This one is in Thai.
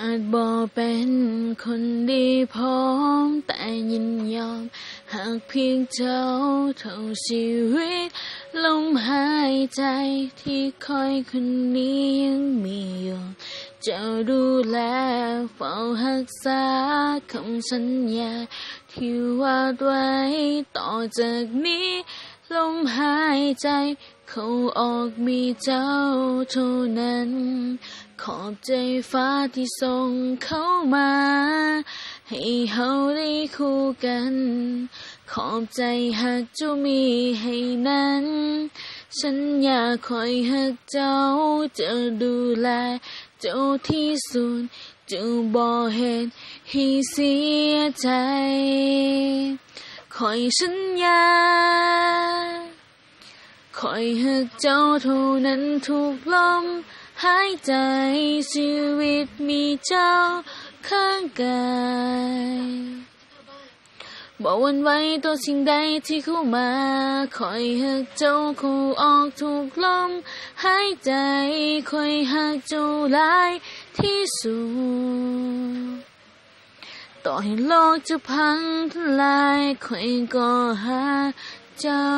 อาจบ่เป็นคนดีพร้อมแต่ยินยอมหากเพียงเจ้าเท่าชีวิตลมหายใจที่คอยคนนี้ยังมีอยู่จะดูแลเฝ้ารักษาคำสัญญาที่วาดไว้ต่อจากนี้ลมหายใจเข้าออกมีเจ้าเท่านั้นขอบใจฟ้าที่ส่งเข้ามาให้เฮาได้คู่กันขอบใจหักเจ้ามีให้นั้นฉันอยากคอยหักเจ้าจะดูแลเจ้าที่สุดจะบ่เห็นให้เสียใจคอยสัญญาคอยหักเจ้าเท่านั้นทุกลมหายใจชีวิตมีเจ้าข้างกายบ่หวั่นไหวต่อสิ่งใดที่เข้ามาคอยหักเจ้าคู่ออกทุกลมหายใจคอยหักเจ้าหลายที่สุดต่อให้โลกจะพังทลายคอยก็หาเจ้า